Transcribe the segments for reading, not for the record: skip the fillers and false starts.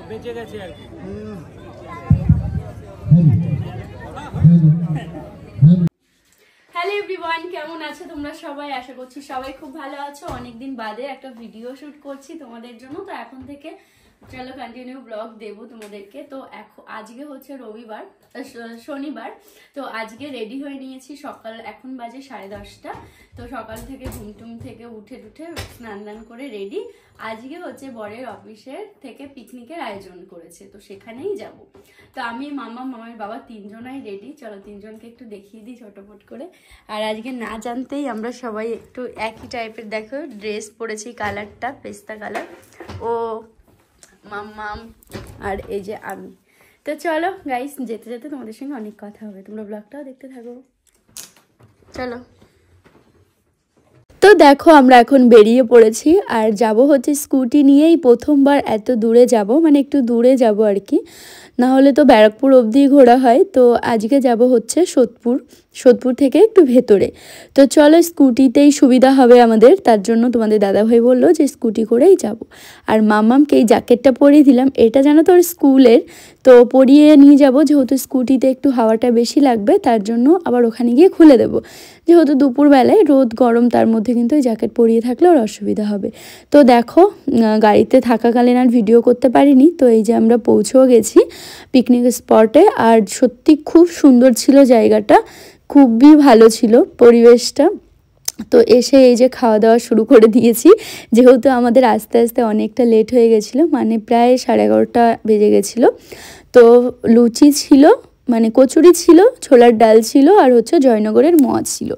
বেঁচে গেছে আর কি। হ্যালো এভরিওয়ান, কেমন আছো তোমরা সবাই? আশা করছি সবাই খুব ভালো আছো। অনেকদিন বাদে একটা ভিডিও শুট করছি তোমাদের জন্য, তো এখন থেকে চলো কন্টিনিউ ব্লগ দেবো তোমাদেরকে। তো এখন আজকে হচ্ছে শনিবার, তো আজকে রেডি হয়ে নিয়েছি। সকাল এখন বাজে 10:30। তো সকাল থেকে ঘুমটুম থেকে উঠে স্নান দান করে রেডি। আজকে হচ্ছে বরের অফিসের থেকে পিকনিকের আয়োজন করেছে, তো সেখানেই যাব। তো আমি মামার বাবা তিনজনাই রেডি। চলো তিনজনকে একটু দেখিয়ে দিই ছোটপট করে। আর আজকে না জানতেই আমরা সবাই একটু একই টাইপের, দেখো ড্রেস পরেছি, কালারটা পেস্তা কালার। ও মাম্মাম আর এই যে আমি। তো চলো গাইস, যেতে যেতে তোমাদের সঙ্গে অনেক কথা হবে, তোমরা ব্লগটাও দেখতে থাকো। চলো। তো দেখো আমরা এখন বেরিয়ে পড়েছি আর যাব হচ্ছে স্কুটি নিয়েই। প্রথমবার এত দূরে যাব, মানে একটু দূরে যাব আর কি, না হলে তো ব্যারাকপুর অবধি ঘোরা হয়। তো আজকে যাব হচ্ছে সোদপুর থেকে একটু ভেতরে। তো চলো, স্কুটিতেই সুবিধা হবে আমাদের, তার জন্য তোমাদের দাদাভাই বললো যে স্কুটি করেই যাব। আর মামামকে এই জ্যাকেটটা পরিয়ে দিলাম, এটা জানো তো ওর স্কুলের, তো পরিয়ে নিয়ে যাব, যেহেতু স্কুটিতে একটু হাওয়াটা বেশি লাগবে, তার জন্য আবার ওখানে গিয়ে খুলে দেবো। যেহেতু দুপুরবেলায় রোদ গরম, তার মধ্যে কিন্তু ওই জ্যাকেট পরিয়ে থাকলে ওর অসুবিধা হবে। তো দেখো গাড়িতে থাকাকালীন আর ভিডিও করতে পারিনি। তো এই যে আমরা পৌঁছেও গেছি পিকনিক স্পটে, আর সত্যি খুব সুন্দর ছিল জায়গাটা, খুবই ভালো ছিল পরিবেশটা। তো এসে এই যে খাওয়া দাওয়া শুরু করে দিয়েছি, যেহেতু আমাদের আস্তে আস্তে অনেকটা লেট হয়ে গেছিলো, মানে প্রায় 11:30 বেজে গেছিলো। তো লুচি ছিল, মানে কচুরি ছিল, ছোলার ডাল ছিল, আর হচ্ছে জয়নগরের মোয়া ছিল।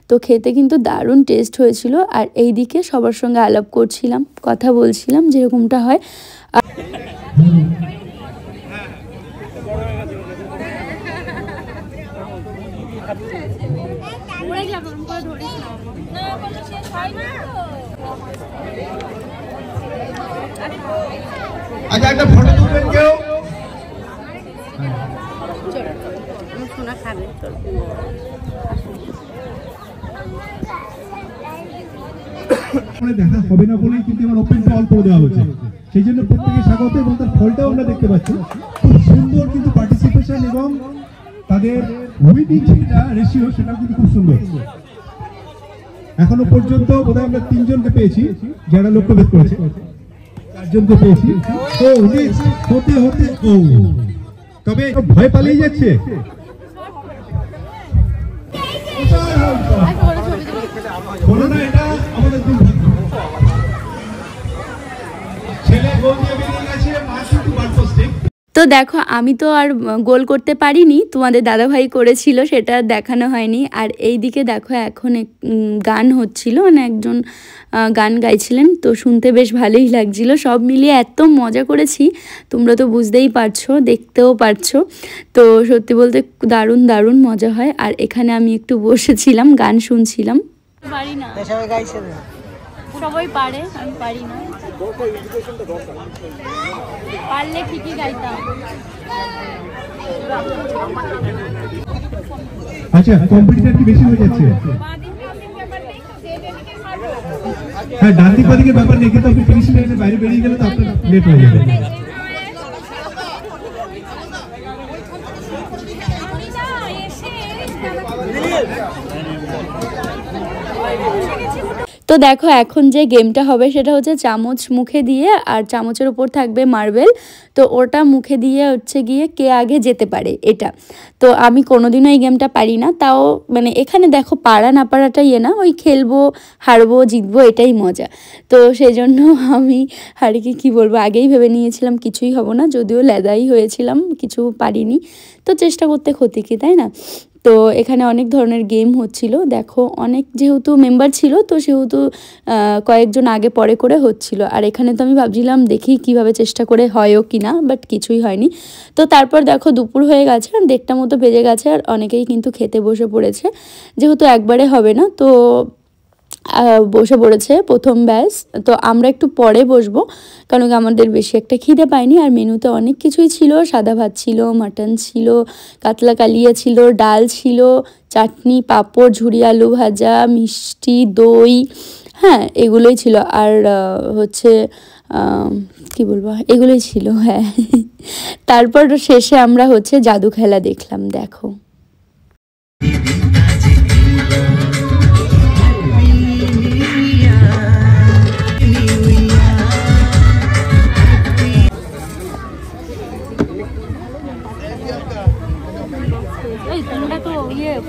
তো খেতে কিন্তু দারুণ টেস্ট হয়েছিল। আর এই দিকে সবার সঙ্গে আলাপ করছিলাম, কথা বলছিলাম, যেরকমটা হয়। আচ্ছা, একটা ফটো তুলবেন কেউ? সোনা খাবে দেখা হবে না বলেই কিন্তু এবার ওপেন টু অল করে দেওয়া হচ্ছে। সেই জন্য প্রত্যেকে স্বাগত, এবং তার ফলটাও আমরা দেখতে পাচ্ছি। খুব সুন্দর কিন্তু পার্টিসিপেশন, এবং তাদের উইনিং যেটা রেশিও, সেটাও কিন্তু খুব সুন্দর। এখনো পর্যন্ত বোধহয় আমরা 3 জনকে পেয়েছি যারা লক্ষ্যভেদ করেছে, 4 জনকে পেয়েছি। তো হতে হতে তবে ভয় পালিয়ে যাচ্ছে। বলো না, এটা আমাদের ছেলে গোল দিয়ে বেরিয়ে গেছে, মা কিন্তু বারপোস্টিং। তো দেখো আমি তো আর গোল করতে পারিনি, তোমাদের দাদাভাই করেছিল, সেটা দেখানো হয়নি। আর এই দিকে দেখো এখন গান হচ্ছিল, মানে একজন গান গাইছিলেন, তো শুনতে বেশ ভালোই লাগছিল। সব মিলিয়ে এত মজা করেছি, তোমরা তো বুঝতেই পারছো, দেখতেও পারছো। তো সত্যি বলতে দারুণ দারুণ মজা হয়। আর এখানে আমি একটু বসেছিলাম, গান শুনছিলাম। পারি না, সবাই গাইছে, সবাই পারে, আমি পারি না। পারলে ঠিকই গাইতাম। আচ্ছা, কম্পিটিশন কি বেশি হয়ে যাচ্ছে? হ্যাঁ, ডান দিক বাদিকের ব্যাপার নেই, কিন্তু আপনি 30 মিনিটের বাইরে বেরিয়ে গেলে তো আপনার লেট হয়ে যাবে। তো দেখো এখন যে গেমটা হবে সেটা হচ্ছে চামচ মুখে দিয়ে, আর চামচের উপর থাকবে মার্বেল। তো ওটা মুখে দিয়ে হচ্ছে গিয়ে কে আগে যেতে পারে এটা। তো আমি কোনোদিনও এই গেমটা পারি না, তাও মানে এখানে দেখো পারা না পারাটা না, ওই খেলবো, হারবো জিতবো, এটাই মজা। তো সেই জন্য আমি হারিকে কি বলবো, আগেই ভেবে নিয়েছিলাম কিছুই হব না, যদিও লেদাই হয়েছিলাম, কিছু পারিনি। তো চেষ্টা করতে ক্ষতি কি, তাই না? তো এখানে অনেক ধরনের গেম হচ্ছিল, দেখো অনেক যেহেতু মেম্বার ছিল, তো সেহেতু কয়েকজন আগে পরে করে হচ্ছিল। আর এখানে তো আমি ভাবছিলাম দেখি কিভাবে চেষ্টা করে হয়ও কি না, বাট কিছুই হয়নি। তো তারপর দেখো দুপুর হয়ে গেছে, 1:30 মতো বেজে গেছে, আর অনেকেই কিন্তু খেতে বসে পড়েছে, যেহেতু একবারে হবে না। তো বসে পড়েছে প্রথম ব্যাচ। তো আমরা একটু পরে বসবো, কারণ আমাদের বেশি একটা খিদে পাইনি। আর মেনুতে অনেক কিছুই ছিল, সাদা ভাত ছিল, মাটন ছিল, কাতলা কালিয়া ছিল, ডাল ছিল, চাটনি, পাঁপড়, ঝুরি আলু ভাজা, মিষ্টি, দই, হ্যাঁ এগুলোই ছিল। আর হচ্ছে কি বলবো, এগুলোই ছিল, হ্যাঁ। তারপর শেষে আমরা হচ্ছে জাদু খেলা দেখলাম, দেখো।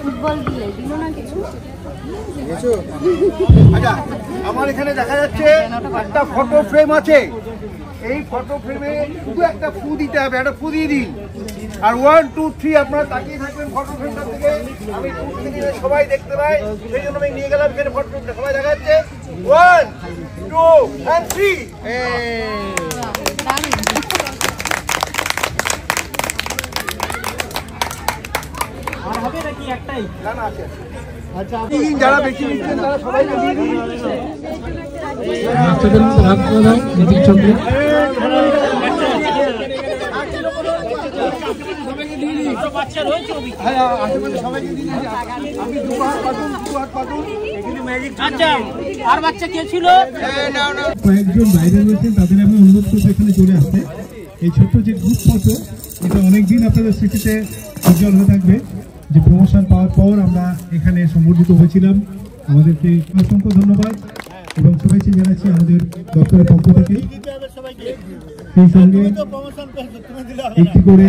ফুটবল দিলে দিল না কিছু। আচ্ছা, আমার এখানে দেখা যাচ্ছে একটা ফটো ফ্রেম আছে। এই ফটো ফ্রেমে শুধু একটা ফু দিতে হবে, একটা ফু দিয়ে দিন। আর 1 2 3 আপনারা তাকিয়ে থাকবেন ফটো ফ্রেমটা থেকে। আমি দূর থেকে সবাই দেখতে পাই, সেই জন্য আমি নিয়ে গেলাম এখানে ফটো ফ্রেমটা। সবাই দেখা যাচ্ছে 1 2 and 3। আর হবে নাকি একটাই? না না আছে। আচ্ছা, যারা বেশি নিচ্ছেন তারা সবাইকে দিয়ে দিন। বাচ্চাদের মধ্যে ভাগ করে দাও নিজের চকলেট। কয়েকজন বাইরে রয়েছেন, তাদের আমি অনুরোধ করবো এখানে চলে আসতে। এই ছোট্ট যে গ্রুপ ফটো, এটা অনেকদিন আপনাদের স্মৃতিতে উজ্জ্বল হয়ে থাকবে। যে প্রমোশন পাওয়ার পর আমরা এখানে সংগঠিত হয়েছিলাম, আমাদেরকে অসংখ্য ধন্যবাদ এবং শুভেচ্ছা জানাচ্ছি আমাদের দপ্তরের পক্ষ থেকে। সেই সঙ্গে একটি করে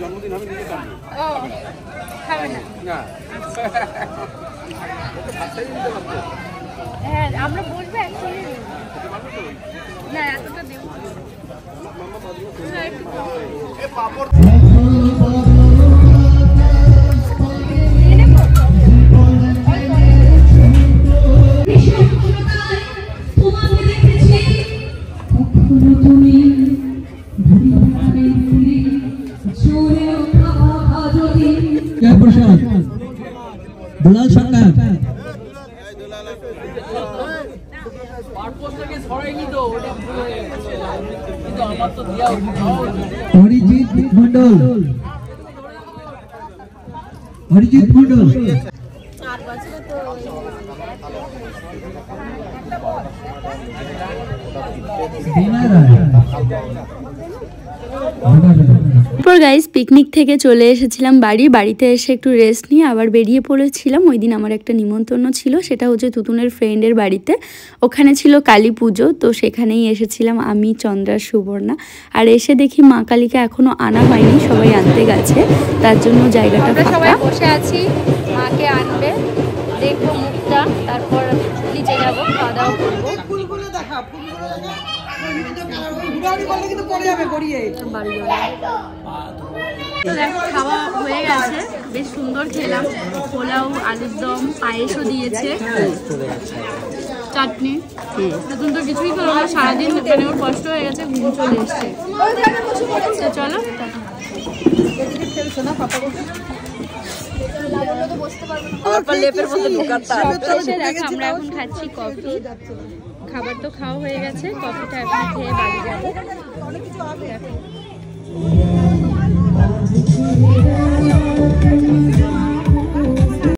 জন্মদিন হবে নিজে হ্যাঁ আমরা বলবো একসঙ্গে না, এতটা দেব দুলাল সরকার অরিজিৎ মন্ডল, অরিজিৎ মন্ডল। তারপর গাইস পিকনিক থেকে চলে এসেছিলাম বাড়িতে এসে একটু রেস্ট নিয়ে আবার বেরিয়ে পড়েছিলাম। ওই দিন আমার একটা নিমন্ত্রণ ছিল, সেটা হচ্ছে তুতুনের ফ্রেন্ডের বাড়িতে। ওখানে ছিল কালী পুজো, তো সেখানেই এসেছিলাম আমি, চন্দ্রা, সুবর্ণা। আর এসে দেখি মা কালীকে এখনো আনা হয়নি, সবাই আনতে গেছে, তার জন্য জায়গাটা ফাঁকা। সবাই বসে আছি, মাকে আনবে, দেখবো মুখটা, তারপর নিচে যাবো, খাওয়া দাওয়া করবো। খাওয়া হয়ে গেছে, বেশ সুন্দর খেলাম। পোলাও, আলুর দম, পায়েসও দিয়েছে, চাটনি। নতুন তো কিছুই করো না, সারাদিন মানে ওর কষ্ট হয়ে গেছে, ঘুম চলে এসছে। চলো আমরা এখন খাচ্ছি কফি। খাবার তো খাওয়া হয়ে গেছে, কফিটা এখন খেয়ে বাড়ি যাবো। অনেক কিছু